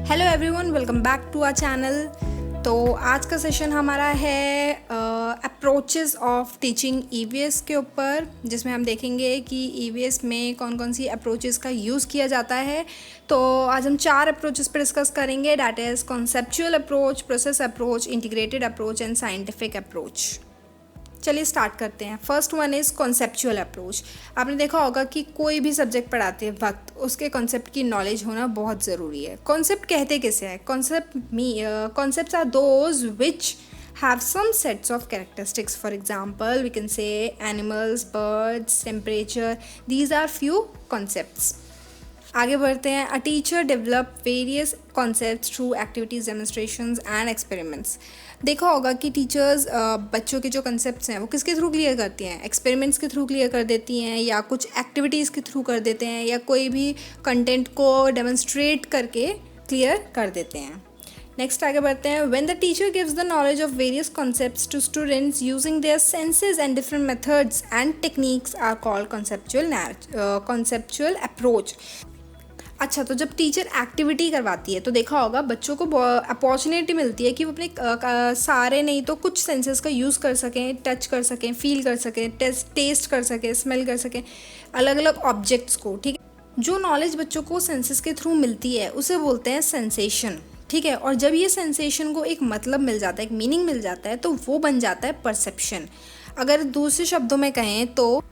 Hello everyone, welcome back to our channel. तो आज का सेशन हमारा है अप्रोचेस ऑफ टीचिंग ईवीएस के ऊपर, जिसमें हम देखेंगे कि ईवीएस में कौन कौन सी अप्रोचेस का यूज़ किया जाता है। तो आज हम 4 अप्रोचेस पर डिस्कस करेंगे, that is conceptual approach, process approach, integrated approach and scientific approach. चलिए स्टार्ट करते हैं। First one is conceptual approach. आपने देखा होगा कि कोई भी सब्जेक्ट पढ़ाते वक्त उसके कॉन्सेप्ट की नॉलेज होना बहुत ज़रूरी है। कॉन्सेप्ट कहते किसे हैं? Concepts are those which have some sets of characteristics. For example, we can say animals, birds, temperature. These are few concepts. आगे बढ़ते हैं। A teacher develop various concepts through activities, demonstrations and experiments. देखा होगा कि teachers बच्चों के जो concepts हैं वो किसके थ्रू क्लियर करती हैं? एक्सपेरिमेंट्स के थ्रू क्लियर कर देती हैं, या कुछ एक्टिविटीज़ के थ्रू कर देते हैं, या कोई भी कंटेंट को डेमोन्स्ट्रेट करके क्लियर कर देते हैं। नेक्स्ट आगे बढ़ते हैं। When the teacher gives the knowledge of various concepts to students using their senses and different methods and techniques are called conceptual approach. अच्छा, तो जब टीचर एक्टिविटी करवाती है तो देखा होगा बच्चों को अपॉर्चुनिटी मिलती है कि वो अपने सारे नहीं तो कुछ सेंसेस का यूज़ कर सकें, टच कर सकें, फील कर सकें, टेस्ट कर सकें, स्मेल कर सकें अलग अलग ऑब्जेक्ट्स को। ठीक है, जो नॉलेज बच्चों को सेंसेस के थ्रू मिलती है उसे बोलते हैं सेंसेशन। ठीक है, और जब ये सेंसेशन को एक मतलब मिल जाता है, एक मीनिंग मिल जाता है, तो वो बन जाता है परसेप्शन। अगर दूसरे शब्दों में कहें तो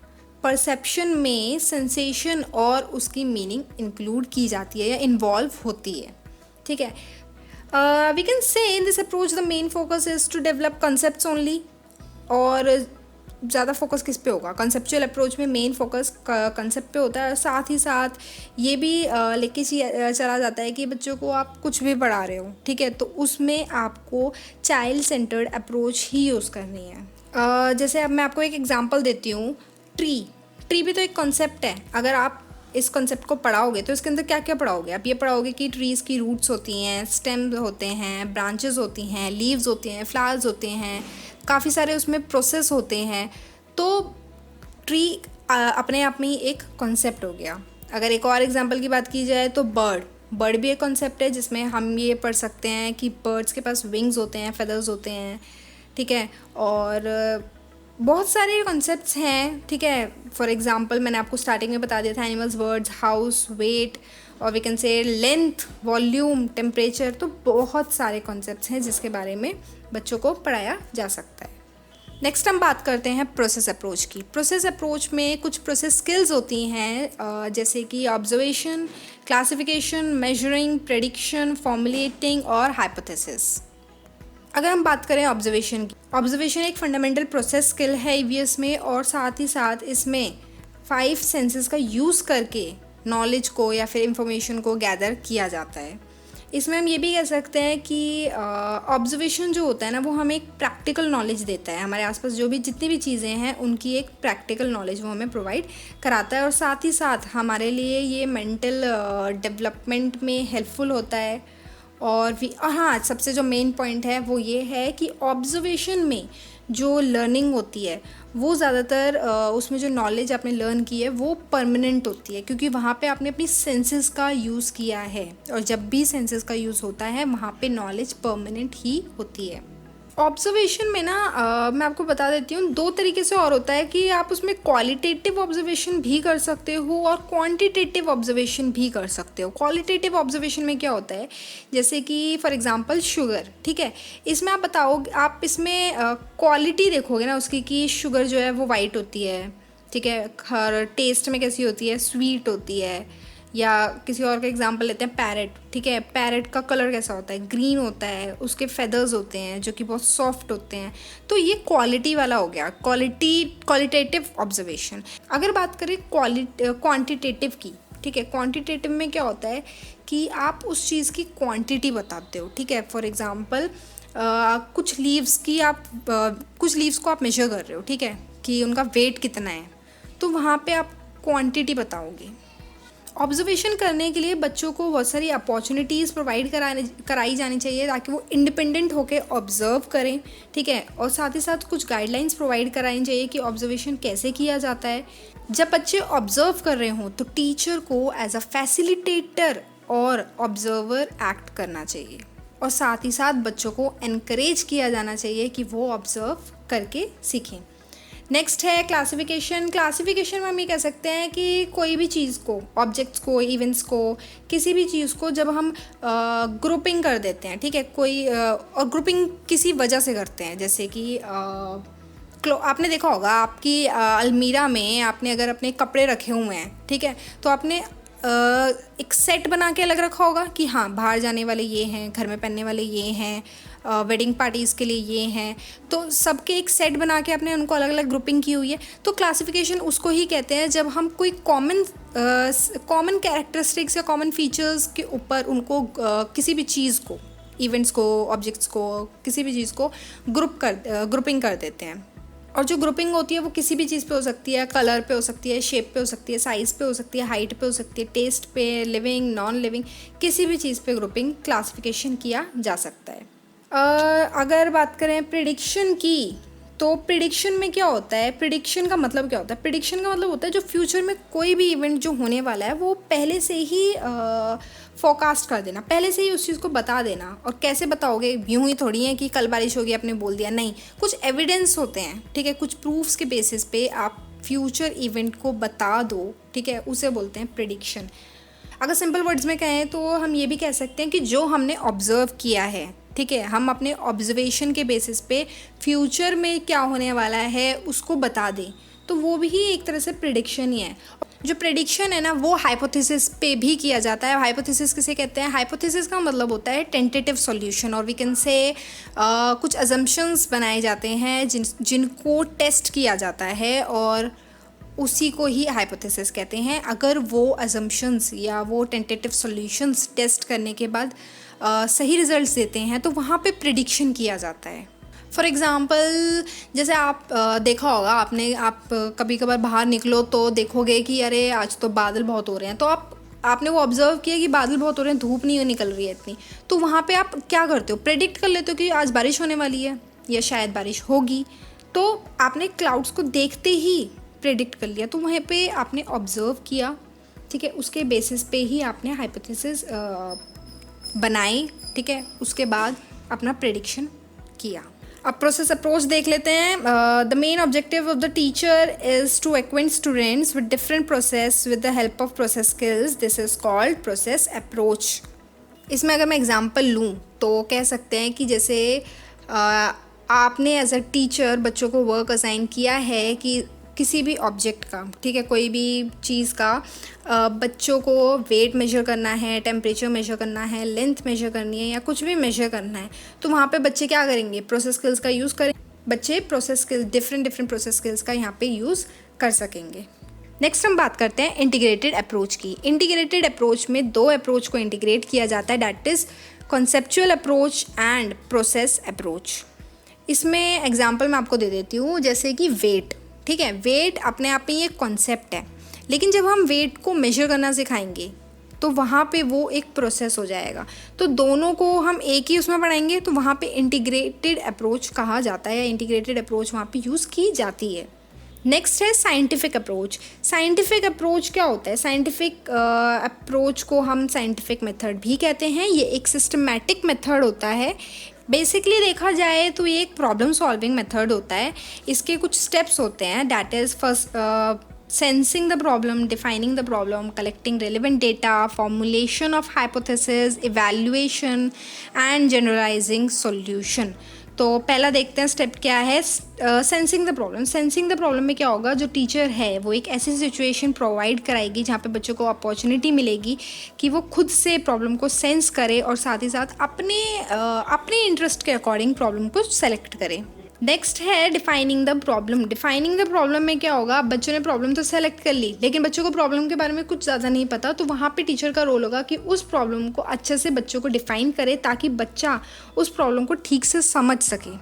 परसेप्शन में सेंसेशन और उसकी मीनिंग इंक्लूड की जाती है या इन्वॉल्व होती है। ठीक है, we can say in this approach the main focus is to develop concepts only. और ज़्यादा फोकस किस पे होगा? कंसेप्चुअल अप्रोच में मेन फोकस कंसेप्ट पे होता है, और साथ ही साथ ये भी लेके चला जाता है कि बच्चों को आप कुछ भी पढ़ा रहे हो, ठीक है, तो उसमें आपको चाइल्ड सेंटर्ड अप्रोच ही यूज़ करनी है। जैसे अब मैं आपको एक एग्जांपल देती हूँ। ट्री भी तो एक कॉन्सेप्ट है। अगर आप इस कॉन्सेप्ट को पढ़ाओगे तो इसके अंदर क्या क्या पढ़ाओगे? आप ये पढ़ाओगे कि ट्रीज़ की रूट्स होती हैं, स्टेम्स होते हैं, ब्रांचेस होती हैं, लीव्स होती हैं, फ्लावर्स होते हैं, काफ़ी सारे उसमें प्रोसेस होते हैं। तो ट्री अपने आप में ही एक कॉन्सेप्ट हो गया। अगर एक और एग्जांपल की बात की जाए तो बर्ड भी एक कॉन्सेप्ट है, जिसमें हम ये पढ़ सकते हैं कि बर्ड्स के पास विंग्स होते हैं, फेदर्स होते हैं। ठीक है, और बहुत सारे कॉन्सेप्ट्स हैं। ठीक है, फॉर एग्जांपल मैंने आपको स्टार्टिंग में बता दिया था एनिमल्स, बर्ड्स, हाउस, वेट, और we can say length, volume, temperature. तो बहुत सारे कॉन्सेप्ट्स हैं जिसके बारे में बच्चों को पढ़ाया जा सकता है। नेक्स्ट हम बात करते हैं प्रोसेस अप्रोच की। प्रोसेस अप्रोच में कुछ प्रोसेस स्किल्स होती हैं, जैसे कि observation, classification, measuring, prediction, formulating और हाइपोथेसिस। अगर हम बात करें ऑब्जर्वेशन की, ऑब्जर्वेशन एक फंडामेंटल प्रोसेस स्किल है ईवीएस में, और साथ ही साथ इसमें 5 सेंसेस का यूज़ करके नॉलेज को या फिर इंफॉर्मेशन को गैदर किया जाता है। इसमें हम ये भी कह सकते हैं कि ऑब्जर्वेशन जो होता है ना, वो हमें एक प्रैक्टिकल नॉलेज देता है। हमारे आसपास जो भी जितनी भी चीज़ें हैं उनकी एक प्रैक्टिकल नॉलेज वो हमें प्रोवाइड कराता है, और साथ ही साथ हमारे लिए ये मेंटल डेवलपमेंट में हेल्पफुल होता है। और हाँ, सबसे जो मेन पॉइंट है वो ये है कि ऑब्जर्वेशन में जो लर्निंग होती है वो ज़्यादातर उसमें जो नॉलेज आपने लर्न की है वो परमानेंट होती है, क्योंकि वहाँ पे आपने अपनी सेंसेस का यूज़ किया है, और जब भी सेंसेस का यूज़ होता है वहाँ पे नॉलेज परमानेंट ही होती है। ऑब्जर्वेशन में ना मैं आपको बता देती हूँ, 2 तरीके से और होता है कि आप उसमें क्वालिटेटिव ऑब्जर्वेशन भी कर सकते हो और क्वांटिटेटिव ऑब्जर्वेशन भी कर सकते हो। क्वालिटेटिव ऑब्जर्वेशन में क्या होता है, जैसे कि फॉर एग्जांपल शुगर। ठीक है, इसमें आप बताओगे, आप इसमें क्वालिटी देखोगे ना उसकी कि शुगर जो है वो वाइट होती है, ठीक है, हर टेस्ट में कैसी होती है, स्वीट होती है। या किसी और का एग्जांपल लेते हैं, पैरेट। ठीक है, पैरेट का कलर कैसा होता है, ग्रीन होता है, उसके फेदर्स होते हैं जो कि बहुत सॉफ्ट होते हैं। तो ये क्वालिटी वाला हो गया, क्वालिटेटिव ऑब्जर्वेशन। अगर बात करें क्वांटिटेटिव की, ठीक है, क्वांटिटेटिव में क्या होता है कि आप उस चीज़ की क्वांटिटी बताते हो। ठीक है, फॉर एग्जांपल कुछ लीव्स को आप मेजर कर रहे हो, ठीक है, कि उनका वेट कितना है, तो वहाँ पे आप क्वांटिटी बताओगे। ऑब्जर्वेशन करने के लिए बच्चों को बहुत सारी अपॉर्चुनिटीज़ प्रोवाइड कराई जानी चाहिए, ताकि वो इंडिपेंडेंट होकर ऑब्जर्व करें। ठीक है, और साथ ही साथ कुछ गाइडलाइंस प्रोवाइड करानी चाहिए कि ऑब्जर्वेशन कैसे किया जाता है। जब बच्चे ऑब्जर्व कर रहे हों तो टीचर को एज अ फैसिलिटेटर और ऑब्जर्वर एक्ट करना चाहिए, और साथ ही साथ बच्चों को एनकरेज किया जाना चाहिए कि वो ऑब्जर्व करके सीखें। नेक्स्ट है क्लासिफिकेशन। क्लासिफिकेशन में हम ये कह सकते हैं कि कोई भी चीज़ को, ऑब्जेक्ट्स को, इवेंट्स को, किसी भी चीज़ को जब हम ग्रुपिंग कर देते हैं, ठीक है, कोई और ग्रुपिंग किसी वजह से करते हैं, जैसे कि आपने देखा होगा आपकी अलमीरा में आपने अगर अपने कपड़े रखे हुए हैं, ठीक है, तो आपने एक सेट बना के अलग रखा होगा कि हाँ बाहर जाने वाले ये हैं, घर में पहनने वाले ये हैं, वेडिंग पार्टीज़ के लिए ये हैं, तो सबके एक सेट बना के आपने उनको अलग अलग ग्रुपिंग की हुई है। तो क्लासिफिकेशन उसको ही कहते हैं जब हम कोई कॉमन कैरेक्टरिस्टिक्स या कॉमन फीचर्स के ऊपर उनको किसी भी चीज़ को, इवेंट्स को, ऑब्जेक्ट्स को, किसी भी चीज़ को ग्रुपिंग कर देते हैं। और जो ग्रुपिंग होती है वो किसी भी चीज़ पे हो सकती है, कलर पे हो सकती है, शेप पे हो सकती है, साइज़ पे हो सकती है, हाइट पे हो सकती है, टेस्ट पे, लिविंग, नॉन लिविंग, किसी भी चीज़ पे ग्रुपिंग क्लासिफिकेशन किया जा सकता है। अगर बात करें प्रिडिक्शन की, तो प्रिडिक्शन में क्या होता है, प्रिडिक्शन का मतलब क्या होता है? प्रिडिक्शन का मतलब होता है जो फ्यूचर में कोई भी इवेंट जो होने वाला है वो पहले से ही फोरकास्ट कर देना, पहले से ही उस चीज़ को बता देना। और कैसे बताओगे? यूं ही थोड़ी है कि कल बारिश होगी आपने बोल दिया, नहीं, कुछ एविडेंस होते हैं, ठीक है, कुछ प्रूफ्स के बेसिस पे आप फ्यूचर इवेंट को बता दो, ठीक है, उसे बोलते हैं प्रिडिक्शन। अगर सिंपल वर्ड्स में कहें तो हम ये भी कह सकते हैं कि जो हमने ऑब्जर्व किया है, ठीक है, हम अपने ऑब्जर्वेशन के बेसिस पे फ्यूचर में क्या होने वाला है उसको बता दें, तो वो भी एक तरह से प्रिडिक्शन ही है। जो प्रिडिक्शन है ना वो हाइपोथेसिस पे भी किया जाता है। हाइपोथेसिस किसे कहते हैं? हाइपोथेसिस का मतलब होता है टेंटेटिव सॉल्यूशन, और वी कैन से कुछ अजम्पशंस बनाए जाते हैं जिनको टेस्ट किया जाता है, और उसी को ही हाइपोथेसिस कहते हैं। अगर वो अजम्पशंस या वो टेंटेटिव सॉल्यूशंस टेस्ट करने के बाद सही रिजल्ट्स देते हैं तो वहाँ पे प्रिडिक्शन किया जाता है। फॉर एग्ज़ाम्पल, जैसे आप देखा होगा आप कभी कभार बाहर निकलो तो देखोगे कि अरे आज तो बादल बहुत हो रहे हैं, तो आपने वो ऑब्जर्व किया कि बादल बहुत हो रहे हैं, धूप नहीं निकल रही है इतनी, तो वहाँ पे आप क्या करते हो? प्रेडिक्ट कर लेते हो कि आज बारिश होने वाली है या शायद बारिश होगी, तो आपने क्लाउड्स को देखते ही प्रेडिक्ट कर लिया, तो वहाँ पे आपने ऑब्जर्व किया, ठीक है, उसके बेसिस पे ही आपने हाइपोथेसिस बनाई, ठीक है, उसके बाद अपना प्रेडिक्शन किया। अब प्रोसेस अप्रोच देख लेते हैं। The main objective of the teacher is to acquaint students with different process with the help of process skills. This is called process approach. इसमें अगर मैं एग्जांपल लूँ तो कह सकते हैं कि जैसे आपने एज अ टीचर बच्चों को वर्क असाइन किया है कि किसी भी ऑब्जेक्ट का, ठीक है, कोई भी चीज़ का बच्चों को वेट मेजर करना है, टेम्परेचर मेजर करना है, लेंथ मेजर करनी है या कुछ भी मेजर करना है, तो वहाँ पे बच्चे क्या करेंगे? प्रोसेस स्किल्स का यूज़ करेंगे। बच्चे process skills, different process skills का यहाँ पे यूज़ कर सकेंगे। नेक्स्ट हम बात करते हैं इंटीग्रेटेड अप्रोच की। इंटीग्रेटेड अप्रोच में दो अप्रोच को इंटीग्रेट किया जाता है, that is conceptual approach and process approach. इसमें एग्जाम्पल मैं आपको दे देती हूँ, जैसे कि वेट, ठीक है, वेट अपने आप में ये कॉन्सेप्ट है, लेकिन जब हम वेट को मेजर करना सिखाएंगे तो वहाँ पे वो एक प्रोसेस हो जाएगा। तो दोनों को हम एक ही उसमें पढ़ाएंगे तो वहाँ पे इंटीग्रेटेड अप्रोच कहा जाता है, या इंटीग्रेटेड अप्रोच वहाँ पे यूज़ की जाती है। नेक्स्ट है साइंटिफिक अप्रोच। साइंटिफिक अप्रोच क्या होता है? साइंटिफिक अप्रोच को हम साइंटिफिक मेथड भी कहते हैं। ये एक सिस्टमैटिक मेथड होता है। बेसिकली देखा जाए तो ये एक प्रॉब्लम सॉल्विंग मेथड होता है। इसके कुछ स्टेप्स होते हैं, that is first sensing the problem, defining the problem, collecting relevant data, formulation of hypothesis, evaluation and generalizing solution। तो पहला देखते हैं स्टेप क्या है, sensing the problem. Sensing the problem में क्या होगा, जो टीचर है वो एक ऐसी सिचुएशन प्रोवाइड कराएगी जहाँ पे बच्चों को अपॉर्चुनिटी मिलेगी कि वो खुद से प्रॉब्लम को सेंस करे और साथ ही साथ अपने इंटरेस्ट के अकॉर्डिंग प्रॉब्लम को सेलेक्ट करे। नेक्स्ट है defining the problem. Defining the problem में क्या होगा, बच्चों ने प्रॉब्लम तो सेलेक्ट कर ली लेकिन बच्चों को प्रॉब्लम के बारे में कुछ ज़्यादा नहीं पता, तो वहाँ पे टीचर का रोल होगा कि उस प्रॉब्लम को अच्छे से बच्चों को डिफाइन करे ताकि बच्चा उस प्रॉब्लम को ठीक से समझ सके।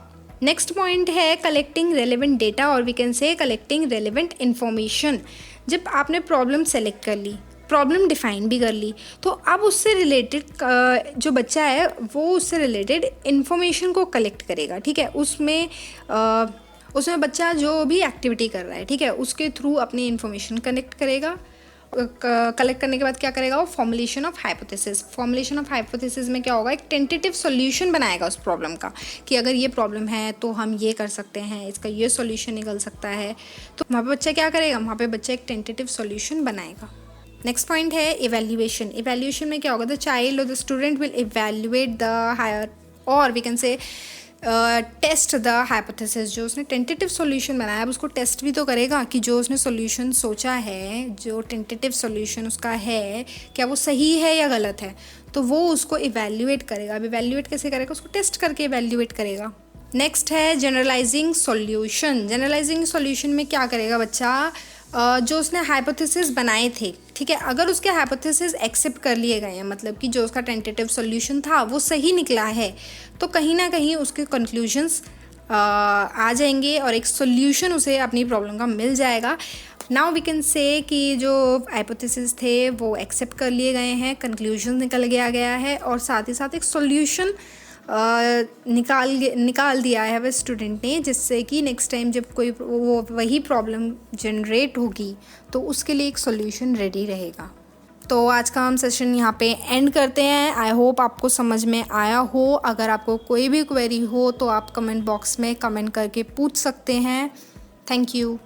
नेक्स्ट पॉइंट है कलेक्टिंग रेलेवेंट डेटा, और we can say collecting relevant information. जब आपने प्रॉब्लम सेलेक्ट कर ली, प्रॉब्लम डिफाइन भी कर ली, तो अब उससे रिलेटेड जो बच्चा है वो उससे रिलेटेड इन्फॉर्मेशन को कलेक्ट करेगा, ठीक है। उसमें बच्चा जो भी एक्टिविटी कर रहा है, ठीक है, उसके थ्रू अपनी इन्फॉर्मेशन कलेक्ट करेगा कलेक्ट करने के बाद क्या करेगा वो, formulation of hypothesis. Formulation of hypothesis में क्या होगा, एक टेंटेटिव सॉल्यूशन बनाएगा उस प्रॉब्लम का, कि अगर ये प्रॉब्लम है तो हम ये कर सकते हैं, इसका ये सॉल्यूशन निकल सकता है। तो वहाँ पे बच्चा क्या करेगा, वहाँ पे बच्चा एक टेंटेटिव सॉल्यूशन बनाएगा। नेक्स्ट पॉइंट है इवैल्यूएशन। इवैल्यूएशन में क्या होगा, द चाइल्ड और the student will evaluate the higher, और we can say test the hypothesis. जो उसने टेंटेटिव सॉल्यूशन बनाया, अब उसको टेस्ट भी तो करेगा कि जो उसने सॉल्यूशन सोचा है, जो टेंटेटिव सॉल्यूशन उसका है, क्या वो सही है या गलत है। तो वो उसको इवैल्यूएट करेगा। अब इवैल्यूएट कैसे करेगा, उसको टेस्ट करके इवैल्यूएट करेगा। नेक्स्ट है जनरलाइजिंग सॉल्यूशन। जनरलाइजिंग सॉल्यूशन में क्या करेगा बच्चा, जो उसने हाइपोथेसिस बनाए थे, ठीक है, अगर उसके हाइपोथेसिस एक्सेप्ट कर लिए गए हैं, मतलब कि जो उसका टेंटेटिव सॉल्यूशन था वो सही निकला है, तो कहीं ना कहीं उसके कंक्लूजन्स आ जाएंगे और एक सॉल्यूशन उसे अपनी प्रॉब्लम का मिल जाएगा। नाउ वी कैन से कि जो हाइपोथेसिस थे वो एक्सेप्ट कर लिए गए हैं, कंक्लूजन निकल गया है, और साथ ही साथ एक सॉल्यूशन निकाल दिया है वह स्टूडेंट ने, जिससे कि नेक्स्ट टाइम जब कोई वो वही प्रॉब्लम जनरेट होगी तो उसके लिए एक सॉल्यूशन रेडी रहेगा। तो आज का हम सेशन यहाँ पे एंड करते हैं। आई होप आपको समझ में आया हो। अगर आपको कोई भी क्वेरी हो तो आप कमेंट बॉक्स में कमेंट करके पूछ सकते हैं। Thank you.